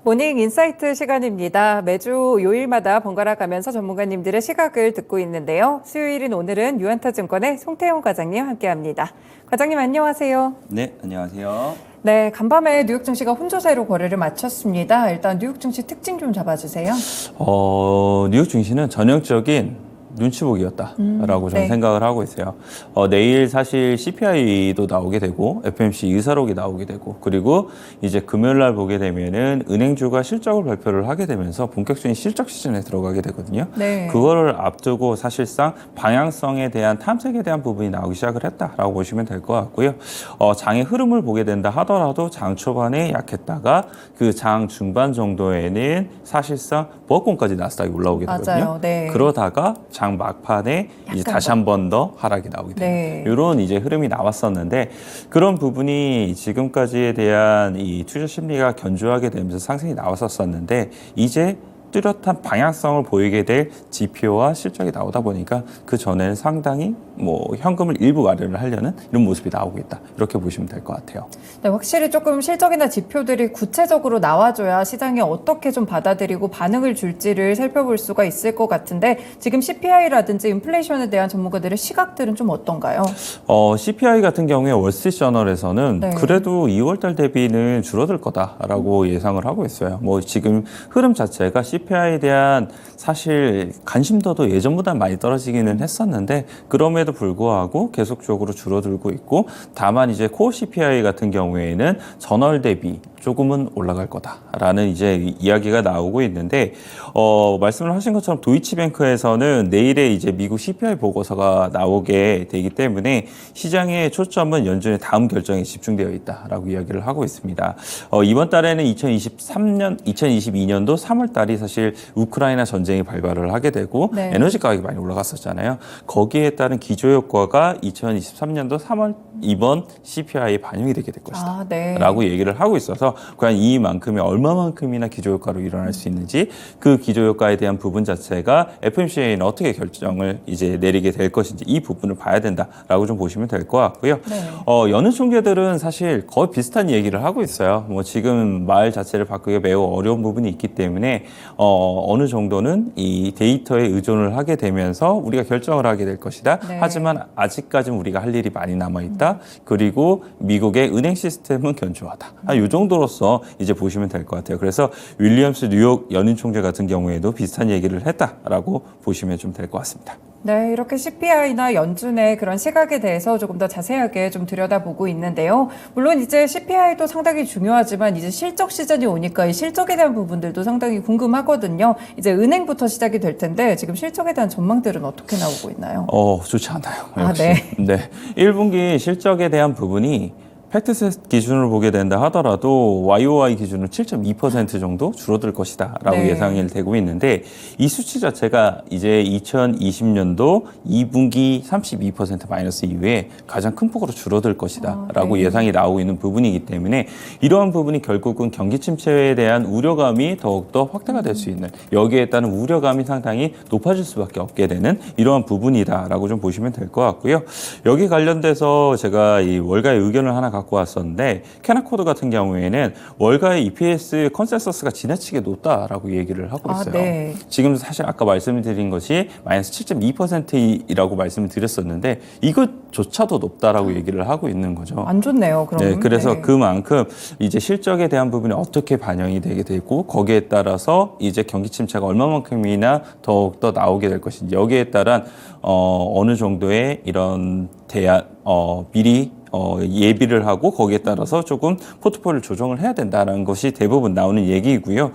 모닝 인사이트 시간입니다. 매주 요일마다 번갈아 가면서 전문가님들의 시각을 듣고 있는데요. 수요일인 오늘은 유안타증권의 송태용 과장님 함께합니다. 과장님 안녕하세요. 네, 안녕하세요. 네, 간밤에 뉴욕 증시가 혼조세로 거래를 마쳤습니다. 일단 뉴욕 증시 특징 좀 잡아주세요. 뉴욕 증시는 전형적인 눈치 보기였다라고 저는 네. 생각을 하고 있어요. 내일 사실 CPI도 나오게 되고 FOMC 의사록이 나오게 되고 그리고 이제 금요일 날 보게 되면은 은행주가 실적을 발표를 하게 되면서 본격적인 실적 시즌에 들어가게 되거든요. 네. 그거를 앞두고 사실상 방향성에 대한 탐색에 대한 부분이 나오기 시작을 했다라고 보시면 될 것 같고요. 장의 흐름을 보게 된다 하더라도 장 초반에 약했다가 그 장 중반 정도에는 사실상 보합권까지 나스닥이 올라오게 되거든요. 맞아요. 네. 그러다가 장 막판에 이제 다시 한 번 더 하락이 나오게 됩니다. 네. 이런 이제 흐름이 나왔었는데 그런 부분이 지금까지에 대한 이 투자 심리가 견조하게 되면서 상승이 나왔었는데 이제 뚜렷한 방향성을 보이게 될 지표와 실적이 나오다 보니까 그 전에는 상당히 현금을 일부 마련을 하려는 이런 모습이 나오고 있다. 이렇게 보시면 될 것 같아요. 네, 확실히 조금 실적이나 지표들이 구체적으로 나와줘야 시장이 어떻게 좀 받아들이고 반응을 줄지를 살펴볼 수가 있을 것 같은데 지금 CPI라든지 인플레이션에 대한 전문가들의 시각들은 좀 어떤가요? CPI 같은 경우에 월스트리트저널에서는 네. 그래도 2월달 대비는 줄어들 거다라고 예상을 하고 있어요. 지금 흐름 자체가 CPI에 대한 사실 관심도도 예전보다 많이 떨어지기는 했었는데 그럼에도 불구하고 계속적으로 줄어들고 있고 다만 이제 코어 CPI 같은 경우에는 전월 대비 조금은 올라갈 거다라는 이제 이야기가 나오고 있는데 말씀을 하신 것처럼 도이치뱅크에서는 내일에 이제 미국 CPI 보고서가 나오게 되기 때문에 시장의 초점은 연준의 다음 결정에 집중되어 있다라고 이야기를 하고 있습니다. 이번 달에는 2022년도 3월 달이 사실 우크라이나 전쟁이 발발을 하게 되고 네. 에너지 가격이 많이 올라갔었잖아요. 거기에 따른 기저효과가 2023년도 3월 이번 CPI에 반영이 되게 될 것이다. 네. 라고 얘기를 하고 있어서 과연 이만큼이 얼마만큼이나 기저효과로 일어날 수 있는지 그 기저효과에 대한 부분 자체가 FOMC에는 어떻게 결정을 이제 내리게 될 것인지 이 부분을 봐야 된다라고 좀 보시면 될 것 같고요. 네. 여느 총재들은 사실 거의 비슷한 얘기를 하고 있어요. 지금 말 자체를 바꾸기가 매우 어려운 부분이 있기 때문에 어느 정도는 이 데이터에 의존을 하게 되면서 우리가 결정을 하게 될 것이다. 네. 하지만 아직까지는 우리가 할 일이 많이 남아있다. 그리고 미국의 은행 시스템은 견조하다. 이 정도로서 이제 보시면 될 것 같아요. 그래서 윌리엄스 뉴욕 연인 총재 같은 경우에도 비슷한 얘기를 했다라고 보시면 좀 될 것 같습니다. 네, 이렇게 CPI나 연준의 그런 시각에 대해서 조금 더 자세하게 좀 들여다보고 있는데요. 물론 이제 CPI도 상당히 중요하지만 이제 실적 시즌이 오니까 이 실적에 대한 부분들도 상당히 궁금하거든요. 이제 은행부터 시작이 될 텐데 지금 실적에 대한 전망들은 어떻게 나오고 있나요? 좋지 않아요. 역시. 네. 1분기 실적에 대한 부분이 팩트셋 기준으로 보게 된다 하더라도 YOY 기준으로 7.2% 정도 줄어들 것이다 라고 네. 예상이 되고 있는데 이 수치 자체가 이제 2020년도 2분기 32% 마이너스 이후에 가장 큰 폭으로 줄어들 것이다 라고 네. 예상이 나오고 있는 부분이기 때문에 이러한 부분이 결국은 경기 침체에 대한 우려감이 더욱더 확대가 될 수 있는 여기에 따른 우려감이 상당히 높아질 수밖에 없게 되는 이러한 부분이다라고 좀 보시면 될 것 같고요. 여기 관련돼서 제가 이 월가의 의견을 하나 갖고 왔었는데 캐나코드 같은 경우에는 월가의 EPS 컨센서스가 지나치게 높다라고 얘기를 하고 있어요. 네. 지금 사실 아까 말씀드린 것이 마이너스 7.2%라고 말씀을 드렸었는데 이것조차도 높다라고 얘기를 하고 있는 거죠. 안 좋네요, 그럼. 네, 그래서 네. 그만큼 이제 실적에 대한 부분이 어떻게 반영이 되게 되고 거기에 따라서 이제 경기 침체가 얼마만큼이나 더욱더 나오게 될 것인지 여기에 따른 어느 정도의 이런 미리 예비를 하고 거기에 따라서 조금 포트폴리오 조정을 해야 된다는 것이 대부분 나오는 얘기이고요.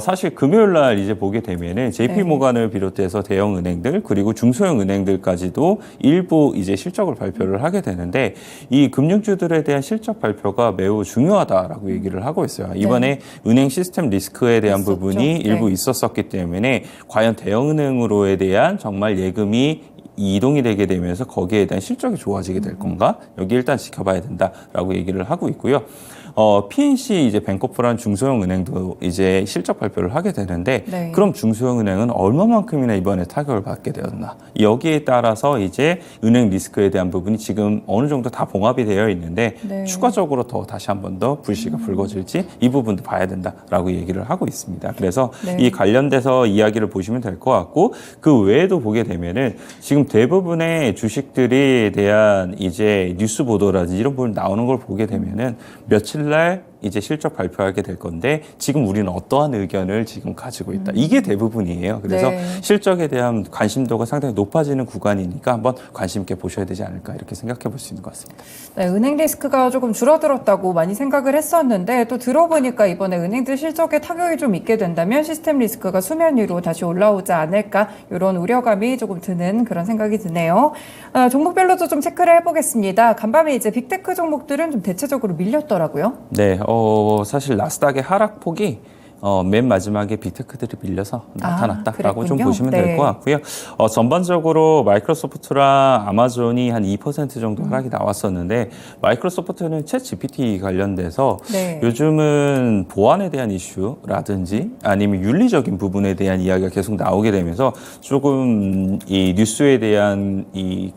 사실 금요일 날 이제 보게 되면은 JP 모간을 비롯해서 대형 은행들 그리고 중소형 은행들까지도 일부 이제 실적을 발표를 하게 되는데 이 금융주들에 대한 실적 발표가 매우 중요하다라고 얘기를 하고 있어요. 이번에 은행 시스템 리스크에 대한 있었죠. 부분이 일부 네. 있었었기 때문에 과연 대형 은행으로에 대한 정말 예금이 이동이 되게 되면서 거기에 대한 실적이 좋아지게 될 건가? 여기 일단 지켜봐야 된다라고 얘기를 하고 있고요. PNC 이제 뱅커프라는 중소형 은행도 이제 실적 발표를 하게 되는데 네. 그럼 중소형 은행은 얼마만큼이나 이번에 타격을 받게 되었나? 여기에 따라서 이제 은행 리스크에 대한 부분이 지금 어느 정도 다 봉합이 되어 있는데 네. 추가적으로 더 다시 한 번 더 불씨가 불거질지 이 부분도 봐야 된다라고 얘기를 하고 있습니다. 그래서 네. 이 관련돼서 이야기를 보시면 될 것 같고 그 외에도 보게 되면은 지금 대부분의 주식들에 대한 이제 뉴스 보도라든지 이런 부분 나오는 걸 보게 되면은 며칠 날 이제 실적 발표하게 될 건데 지금 우리는 어떠한 의견을 지금 가지고 있다. 이게 대부분이에요. 그래서 네. 실적에 대한 관심도가 상당히 높아지는 구간이니까 한번 관심 있게 보셔야 되지 않을까 이렇게 생각해 볼 수 있는 것 같습니다. 네, 은행 리스크가 조금 줄어들었다고 많이 생각을 했었는데 또 들어보니까 이번에 은행들 실적에 타격이 좀 있게 된다면 시스템 리스크가 수면 위로 다시 올라오지 않을까 이런 우려감이 조금 드는 그런 생각이 드네요. 종목별로도 좀 체크를 해보겠습니다. 간밤에 이제 빅테크 종목들은 좀 대체적으로 밀렸더라고요. 네, 사실 나스닥의 하락폭이 맨 마지막에 빅테크들이 밀려서 나타났다라고 좀 그랬군요. 보시면 네. 될 것 같고요. 전반적으로 마이크로소프트랑 아마존이 한 2% 정도 하락이 나왔었는데 마이크로소프트는 챗 GPT 관련돼서 네. 요즘은 보안에 대한 이슈라든지 아니면 윤리적인 부분에 대한 이야기가 계속 나오게 되면서 조금 이 뉴스에 대한 이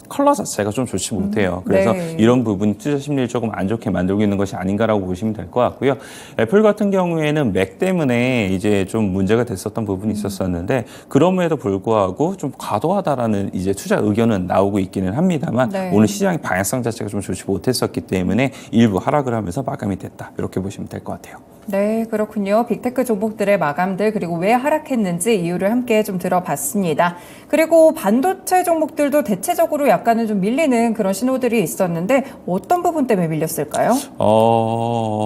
컬러 자체가 좀 좋지 못해요. 그래서 네. 이런 부분이 투자 심리를 조금 안 좋게 만들고 있는 것이 아닌가라고 보시면 될 것 같고요. 애플 같은 경우에는 맥 때문에 이제 좀 문제가 됐었던 부분이 있었었는데 그럼에도 불구하고 좀 과도하다라는 이제 투자 의견은 나오고 있기는 합니다만 네. 오늘 시장의 방향성 자체가 좀 좋지 못했었기 때문에 일부 하락을 하면서 마감이 됐다. 이렇게 보시면 될 것 같아요. 네, 그렇군요. 빅테크 종목들의 마감들 그리고 왜 하락했는지 이유를 함께 좀 들어봤습니다. 그리고 반도체 종목들도 대체적으로 약간은 좀 밀리는 그런 신호들이 있었는데 어떤 부분 때문에 밀렸을까요?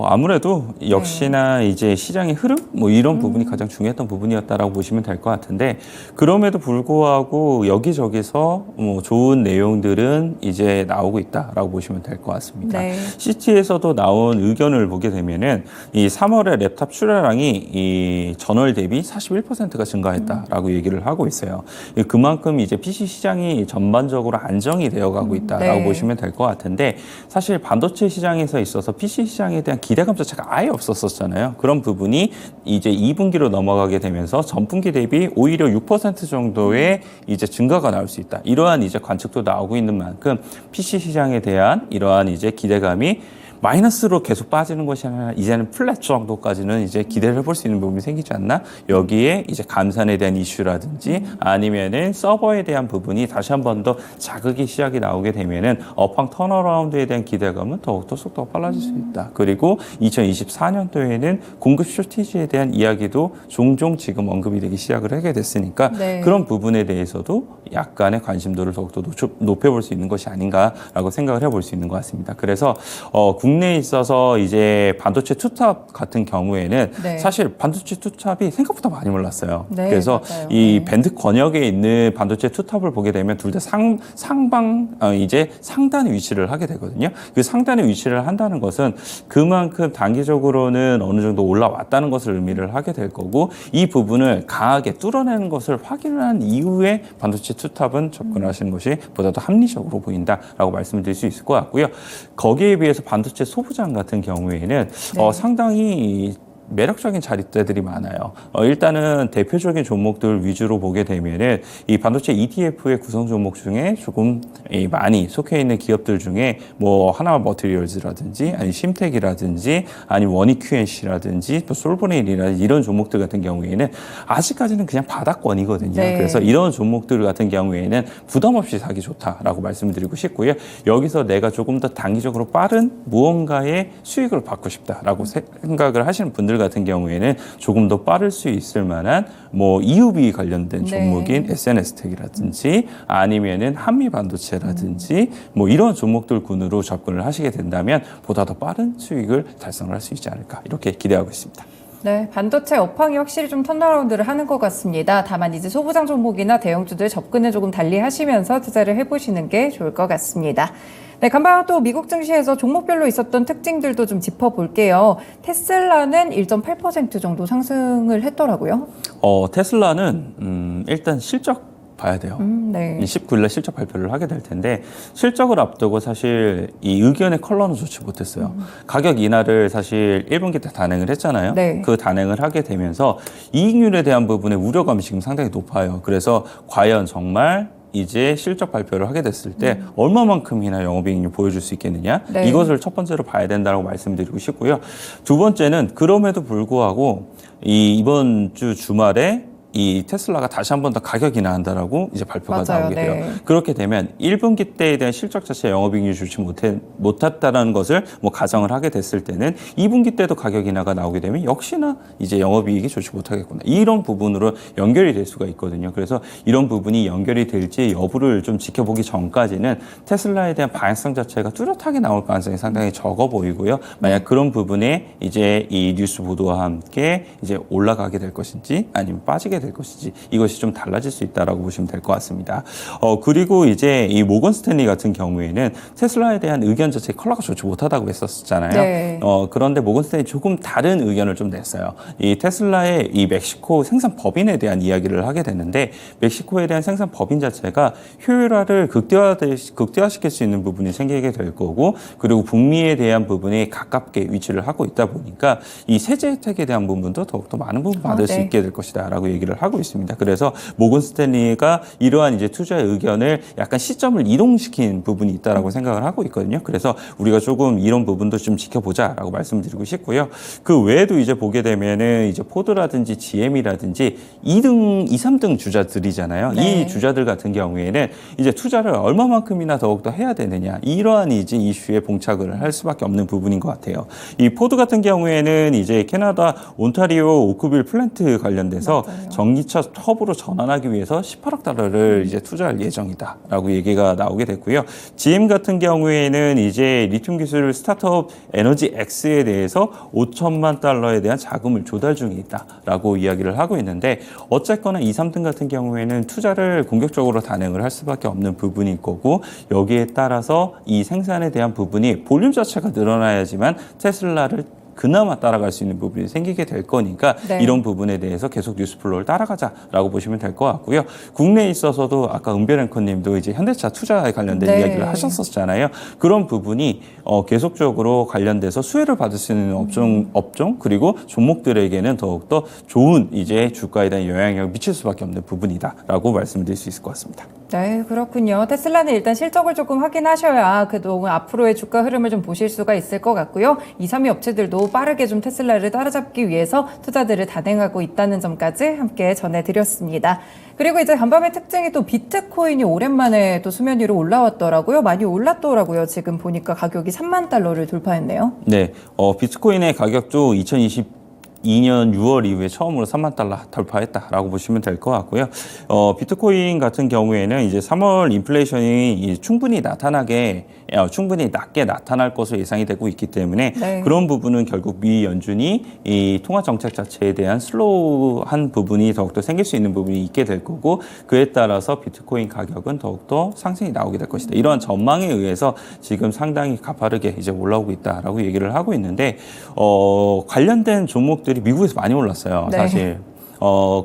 아무래도 역시나 이제 시장의 흐름 뭐 이런 부분이 가장 중요했던 부분이었다라고 보시면 될 것 같은데 그럼에도 불구하고 여기저기서 뭐 좋은 내용들은 이제 나오고 있다라고 보시면 될 것 같습니다. 네. CT에서도 나온 의견을 보게 되면은 이 3월에 랩탑 출하량이 이 전월 대비 41%가 증가했다라고 얘기를 하고 있어요. 그만큼 이제 PC 시장이 전반적으로 안정이 되어가고 있다라고 네. 보시면 될 것 같은데 사실 반도체 시장에서 있어서 PC 시장에 대한 기대감 자체가 아예 없었었잖아요. 그런 부분이 이제 2분기로 넘어가게 되면서 전분기 대비 오히려 6% 정도의 이제 증가가 나올 수 있다. 이러한 이제 관측도 나오고 있는 만큼 PC 시장에 대한 이러한 이제 기대감이 마이너스로 계속 빠지는 것이 아니라 이제는 플랫 정도까지는 이제 기대를 해볼 수 있는 부분이 생기지 않나? 여기에 이제 감산에 대한 이슈라든지 아니면은 서버에 대한 부분이 다시 한 번 더 자극이 시작이 나오게 되면은 업황 턴어라운드에 대한 기대감은 더욱더 속도가 빨라질 수 있다. 그리고 2024년도에는 공급 쇼티지에 대한 이야기도 종종 지금 언급이 되기 시작을 하게 됐으니까 네. 그런 부분에 대해서도 약간의 관심도를 더욱더 높여볼 수 있는 것이 아닌가라고 생각을 해볼 수 있는 것 같습니다. 그래서 국내에 있어서 이제 반도체 투탑 같은 경우에는 네. 사실 반도체 투탑이 생각보다 많이 올랐어요. 네, 그래서 맞아요. 이 네. 밴드 권역에 있는 반도체 투탑을 보게 되면 둘 다 이제 상단에 위치를 하게 되거든요. 그 상단에 위치를 한다는 것은 그만큼 단기적으로는 어느 정도 올라왔다는 것을 의미를 하게 될 거고 이 부분을 강하게 뚫어내는 것을 확인한 이후에 반도체 투탑은 접근하시는 것이 보다 더 합리적으로 보인다라고 말씀드릴 수 있을 것 같고요. 거기에 비해서 반도체 소부장 같은 경우에는 네. 상당히 매력적인 자리대들이 많아요. 일단은 대표적인 종목들 위주로 보게 되면은 이 반도체 ETF의 구성 종목 중에 조금 많이 속해 있는 기업들 중에 뭐 하나 머티리얼즈라든지 아니 심텍이라든지 아니 원익 QNC라든지 또 솔보네일이라든지 이런 종목들 같은 경우에는 아직까지는 그냥 바닥권이거든요. 네. 그래서 이런 종목들 같은 경우에는 부담 없이 사기 좋다라고 말씀드리고 싶고요. 여기서 내가 조금 더 단기적으로 빠른 무언가의 수익을 받고 싶다라고 생각을 하시는 분들 같은 경우에는 조금 더 빠를 수 있을 만한 뭐 EUV 관련된 종목인 네. SNS텍이라든지 아니면은 한미 반도체라든지 뭐 이런 종목들 군으로 접근을 하시게 된다면 보다 더 빠른 수익을 달성을 할 수 있지 않을까 이렇게 기대하고 있습니다. 네, 반도체 업황이 확실히 좀 턴어라운드를 하는 것 같습니다. 다만 이제 소부장 종목이나 대형주들 접근을 조금 달리 하시면서 투자를 해보시는 게 좋을 것 같습니다. 네, 간밤 또 미국 증시에서 종목별로 있었던 특징들도 좀 짚어볼게요. 테슬라는 1.8% 정도 상승을 했더라고요. 테슬라는 일단 실적 봐야 돼요. 네. 19일날 실적 발표를 하게 될 텐데 실적을 앞두고 사실 이 의견의 컬러는 좋지 못했어요. 가격 인하를 사실 1분기 때 단행을 했잖아요. 네. 그 단행을 하게 되면서 이익률에 대한 부분에 우려감이 지금 상당히 높아요. 그래서 과연 정말 이제 실적 발표를 하게 됐을 때 얼마만큼이나 영업이익률 보여줄 수 있겠느냐 네. 이것을 첫 번째로 봐야 된다고 말씀드리고 싶고요. 두 번째는 그럼에도 불구하고 이번 주 주말에 이 테슬라가 다시 한 번 더 가격 인하한다라고 이제 발표가 맞아요. 나오게 돼요. 네. 그렇게 되면 1분기 때에 대한 실적 자체 영업이익률이 좋지 못했다라는 것을 뭐 가정을 하게 됐을 때는 2분기 때도 가격 인하가 나오게 되면 역시나 이제 영업이익이 좋지 못하겠구나. 이런 부분으로 연결이 될 수가 있거든요. 그래서 이런 부분이 연결이 될지 여부를 좀 지켜보기 전까지는 테슬라에 대한 방향성 자체가 뚜렷하게 나올 가능성이 상당히 적어 보이고요. 만약 그런 부분에 이제 이 뉴스 보도와 함께 이제 올라가게 될 것인지 아니면 빠지게 될 것인지 이것이 좀 달라질 수 있다라고 보시면 될 것 같습니다. 그리고 이제 이 모건 스탠리 같은 경우에는 테슬라에 대한 의견 자체 컬러가 좋지 못하다고 했었잖아요. 네. 그런데 모건 스탠리 조금 다른 의견을 좀 냈어요. 이 테슬라의 이 멕시코 생산 법인에 대한 이야기를 하게 되는데 멕시코에 대한 생산 법인 자체가 효율화를 극대화시킬 수 있는 부분이 생기게 될 거고 그리고 북미에 대한 부분이 가깝게 위치를 하고 있다 보니까 이 세제 혜택에 대한 부분도 더욱더 많은 부분 받을 수 네. 있게 될 것이다라고 얘기를 하고 있습니다. 그래서 모건 스탠리가 이러한 이제 투자의 의견을 약간 시점을 이동시킨 부분이 있다라고 생각을 하고 있거든요. 그래서 우리가 조금 이런 부분도 좀 지켜보자라고 말씀드리고 싶고요. 그 외에도 이제 보게 되면은 이제 포드라든지 GM이라든지 2등, 2, 3등 주자들이잖아요. 네. 이 주자들 같은 경우에는 이제 투자를 얼마만큼이나 더욱더 해야 되느냐 이러한 이제 이슈에 봉착을 할 수밖에 없는 부분인 것 같아요. 이 포드 같은 경우에는 이제 캐나다 온타리오 오크빌 플랜트 관련돼서 맞아요. 전기차 헙으로 전환하기 위해서 18억 달러를 이제 투자할 예정이다라고 얘기가 나오게 됐고요. GM 같은 경우에는 이제 리튬 기술 스타트업 에너지 X에 대해서 5천만 달러에 대한 자금을 조달 중에 있다라고 이야기를 하고 있는데 어쨌거나 2, 3등 같은 경우에는 투자를 공격적으로 단행을 할 수밖에 없는 부분일 거고 여기에 따라서 이 생산에 대한 부분이 볼륨 자체가 늘어나야지만 테슬라를 그나마 따라갈 수 있는 부분이 생기게 될 거니까 네. 이런 부분에 대해서 계속 뉴스플로우를 따라가자라고 보시면 될 것 같고요. 국내에 있어서도 아까 은별 앵커님도 이제 현대차 투자에 관련된 네. 이야기를 하셨었잖아요. 그런 부분이 계속적으로 관련돼서 수혜를 받을 수 있는 업종 그리고 종목들에게는 더욱더 좋은 이제 주가에 대한 영향력을 미칠 수밖에 없는 부분이다라고 말씀드릴 수 있을 것 같습니다. 네, 그렇군요. 테슬라는 일단 실적을 조금 확인하셔야 그동안 앞으로의 주가 흐름을 좀 보실 수가 있을 것 같고요. 2, 3위 업체들도 빠르게 좀 테슬라를 따라잡기 위해서 투자들을 단행하고 있다는 점까지 함께 전해드렸습니다. 그리고 이제 간밤의 특징이 또 비트코인이 오랜만에 또 수면 위로 올라왔더라고요. 많이 올랐더라고요. 지금 보니까 가격이 3만 달러를 돌파했네요. 네, 비트코인의 가격도 2022년 6월 이후에 처음으로 3만 달러 돌파했다라고 보시면 될 것 같고요. 비트코인 같은 경우에는 이제 3월 인플레이션이 충분히 낮게 나타날 것으로 예상이 되고 있기 때문에 네. 그런 부분은 결국 미 연준이 이 통화 정책 자체에 대한 슬로우한 부분이 더욱더 생길 수 있는 부분이 있게 될 거고 그에 따라서 비트코인 가격은 더욱더 상승이 나오게 될 것이다. 이러한 전망에 의해서 지금 상당히 가파르게 이제 올라오고 있다라고 얘기를 하고 있는데 관련된 종목들이 미국에서 많이 올랐어요. 네. 사실.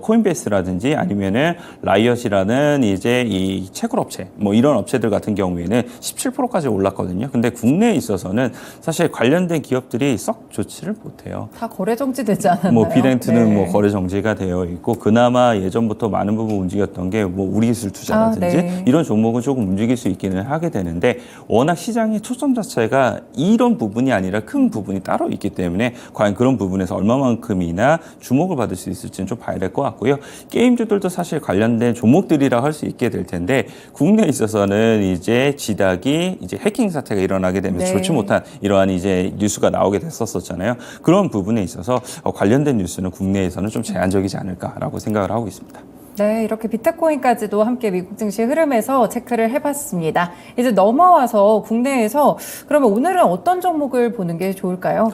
코인베이스라든지 아니면은 라이엇이라는 이제 이 채굴 업체 뭐 이런 업체들 같은 경우에는 17%까지 올랐거든요. 근데 국내에 있어서는 사실 관련된 기업들이 썩 좋지를 못해요. 다 거래 정지되지 않았나요? 뭐 비렌트는 네. 뭐 거래 정지가 되어 있고 그나마 예전부터 많은 부분 움직였던 게 뭐 우리기술 투자라든지 네. 이런 종목은 조금 움직일 수 있기는 하게 되는데 워낙 시장의 초점 자체가 이런 부분이 아니라 큰 부분이 따로 있기 때문에 과연 그런 부분에서 얼마만큼이나 주목을 받을 수 있을지는 좀 봐야 될 것 같고요. 게임주들도 사실 관련된 종목들이라 할 수 있게 될 텐데 국내에 있어서는 이제 지닥이 이제 해킹 사태가 일어나게 되면서 네. 좋지 못한 이러한 이제 뉴스가 나오게 됐었잖아요. 그런 부분에 있어서 관련된 뉴스는 국내에서는 좀 제한적이지 않을까라고 생각을 하고 있습니다. 네, 이렇게 비트코인까지도 함께 미국 증시 흐름에서 체크를 해봤습니다. 이제 넘어와서 국내에서 그러면 오늘은 어떤 종목을 보는 게 좋을까요?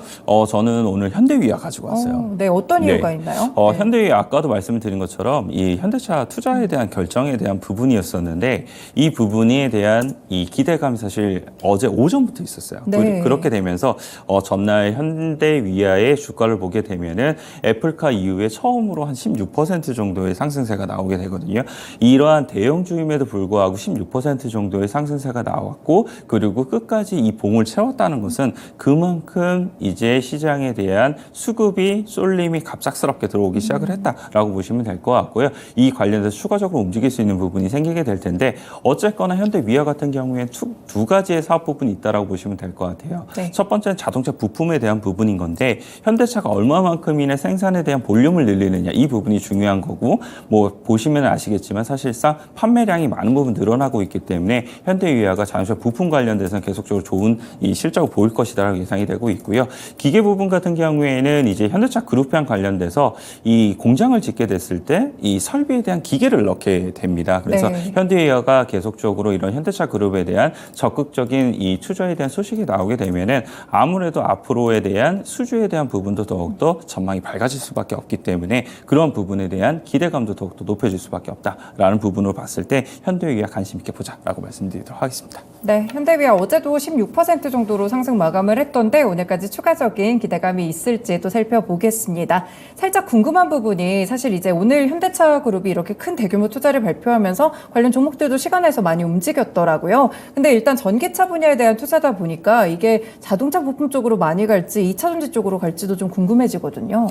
저는 오늘 현대위아 가지고 왔어요. 네, 어떤 이유가 네. 있나요? 네. 현대위아 아까도 말씀드린 것처럼 이 현대차 투자에 대한 결정에 대한 부분이었었는데 이 부분에 대한 이 기대감이 사실 어제 오전부터 있었어요. 네. 그렇게 되면서 전날 현대위아의 주가를 보게 되면은 애플카 이후에 처음으로 한 16% 정도의 상승세가 나오게 되거든요. 이러한 대형주임에도 불구하고 16% 정도의 상승세가 나왔고 그리고 끝까지 이 봉을 채웠다는 것은 그만큼 이제 시장에 대한 수급이 쏠림이 갑작스럽게 들어오기 시작을 했다라고 보시면 될 것 같고요. 이 관련해서 추가적으로 움직일 수 있는 부분이 생기게 될 텐데 어쨌거나 현대위아 같은 경우에 두 가지의 사업 부분이 있다라고 보시면 될 것 같아요. 네. 첫 번째는 자동차 부품에 대한 부분인 건데 현대차가 얼마만큼이나 생산에 대한 볼륨을 늘리느냐 이 부분이 중요한 거고 뭐 보시면 아시겠지만 사실상 판매량이 많은 부분 늘어나고 있기 때문에 현대위아가 자동차 부품 관련돼서는 계속적으로 좋은 이 실적을 보일 것이다라고 예상이 되고 있고요. 기계 부분 같은 경우에는 이제 현대차 그룹형 관련돼서 이 공장을 짓게 됐을 때 이 설비에 대한 기계를 넣게 됩니다. 그래서 네. 현대위아가 계속적으로 이런 현대차 그룹에 대한 적극적인 이 투자에 대한 소식이 나오게 되면은 아무래도 앞으로에 대한 수주에 대한 부분도 더욱더 전망이 밝아질 수밖에 없기 때문에 그런 부분에 대한 기대감도 더욱더 높여질 수밖에 없다라는 부분으로 봤을 때 현대위아 관심 있게 보자라고 말씀드리도록 하겠습니다. 네, 현대위아 어제도 16% 정도로 상승 마감을 했던데 오늘까지 추가적인 기대감이 있을지 또 살펴보겠습니다. 살짝 궁금한 부분이 사실 이제 오늘 현대차 그룹이 이렇게 큰 대규모 투자를 발표하면서 관련 종목들도 시간에서 많이 움직였더라고요. 근데 일단 전기차 분야에 대한 투자다 보니까 이게 자동차 부품 쪽으로 많이 갈지 2차 전지 쪽으로 갈지도 좀 궁금해지거든요.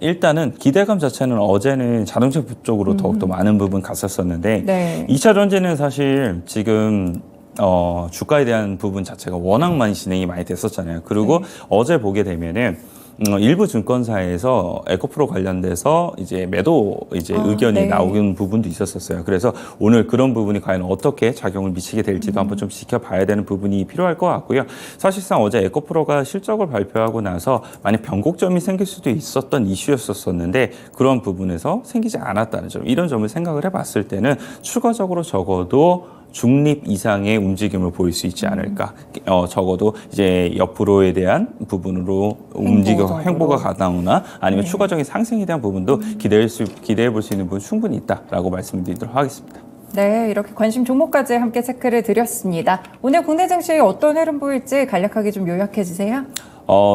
일단은 기대감 자체는 어제는 자동차 쪽으로 더욱더 많은 부분 갔었었는데 네. 2차 전지는 사실 지금 주가에 대한 부분 자체가 워낙 많이 진행이 많이 됐었잖아요. 그리고 어제 보게 되면은 일부 증권사에서 에코프로 관련돼서 이제 매도 의견이 네. 나오는 부분도 있었어요. 그래서 오늘 그런 부분이 과연 어떻게 작용을 미치게 될지도 한번 좀 지켜봐야 되는 부분이 필요할 것 같고요. 사실상 어제 에코프로가 실적을 발표하고 나서 만약 변곡점이 생길 수도 있었던 이슈였었는데 그런 부분에서 생기지 않았다는 점, 이런 점을 생각을 해봤을 때는 추가적으로 적어도 중립 이상의 움직임을 보일 수 있지 않을까. 적어도 이제 옆으로에 대한 부분으로 횡보가 가나오나 아니면 네. 추가적인 상승에 대한 부분도 기대해 볼 수 있는 부분 충분히 있다라고 말씀드리도록 하겠습니다. 네, 이렇게 관심 종목까지 함께 체크를 드렸습니다. 오늘 국내 증시 어떤 흐름 보일지 간략하게 좀 요약해 주세요.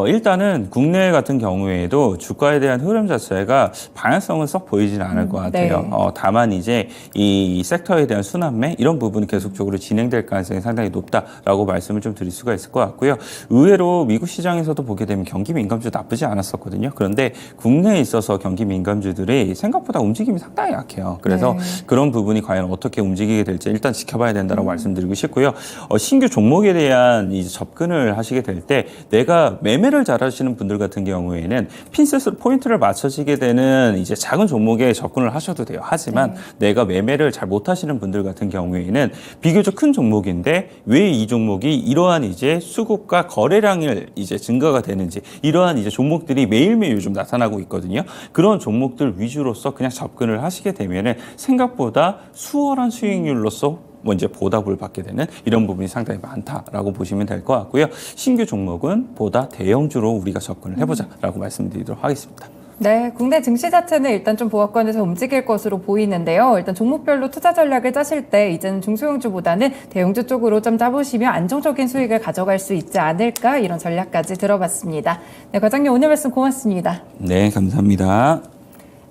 일단은 국내 같은 경우에도 주가에 대한 흐름 자체가 방향성은 썩 보이지는 않을 것 같아요. 네. 다만 이제 이 섹터에 대한 순환매 이런 부분이 계속적으로 진행될 가능성이 상당히 높다라고 말씀을 좀 드릴 수가 있을 것 같고요. 의외로 미국 시장에서도 보게 되면 경기 민감주 나쁘지 않았었거든요. 그런데 국내에 있어서 경기 민감주들이 생각보다 움직임이 상당히 약해요. 그래서 그런 부분이 과연 어떻게 움직이게 될지 일단 지켜봐야 된다고 말씀드리고 싶고요. 신규 종목에 대한 이제 접근을 하시게 될 때 내가 매매를 잘하시는 분들 같은 경우에는 핀셋으로 포인트를 맞춰지게 되는 이제 작은 종목에 접근을 하셔도 돼요. 하지만 내가 매매를 잘 못하시는 분들 같은 경우에는 비교적 큰 종목인데 왜 이 종목이 이러한 이제 수급과 거래량을 이제 증가가 되는지 이러한 이제 종목들이 매일매일 요즘 나타나고 있거든요. 그런 종목들 위주로서 그냥 접근을 하시게 되면은 생각보다 수월한 수익률로서 이제 보답을 받게 되는 이런 부분이 상당히 많다라고 보시면 될 것 같고요. 신규 종목은 보다 대형주로 우리가 접근을 해보자라고 말씀드리도록 하겠습니다. 네, 국내 증시 자체는 일단 좀 보합권에서 움직일 것으로 보이는데요. 일단 종목별로 투자 전략을 짜실 때 이제는 중소형주보다는 대형주 쪽으로 좀 짜보시면 안정적인 수익을 가져갈 수 있지 않을까 이런 전략까지 들어봤습니다. 네, 과장님 오늘 말씀 고맙습니다. 네, 감사합니다.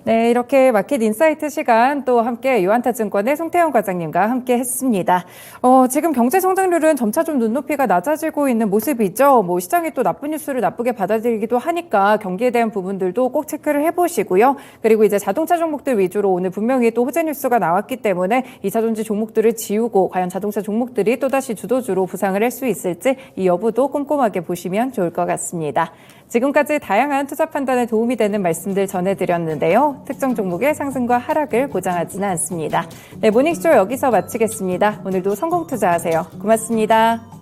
네, 이렇게 마켓 인사이트 시간 또 함께 유한타증권의 송태영 과장님과 함께 했습니다. 지금 경제 성장률은 점차 좀 눈높이가 낮아지고 있는 모습이죠. 뭐 시장이 또 나쁜 뉴스를 나쁘게 받아들이기도 하니까 경기에 대한 부분들도 꼭 체크를 해보시고요. 그리고 이제 자동차 종목들 위주로 오늘 분명히 또 호재 뉴스가 나왔기 때문에 2차 전지 종목들을 지우고 과연 자동차 종목들이 또다시 주도주로 부상을 할 수 있을지 이 여부도 꼼꼼하게 보시면 좋을 것 같습니다. 지금까지 다양한 투자 판단에 도움이 되는 말씀들 전해드렸는데요. 특정 종목의 상승과 하락을 보장하지는 않습니다. 네, 모닝쇼 여기서 마치겠습니다. 오늘도 성공 투자하세요. 고맙습니다.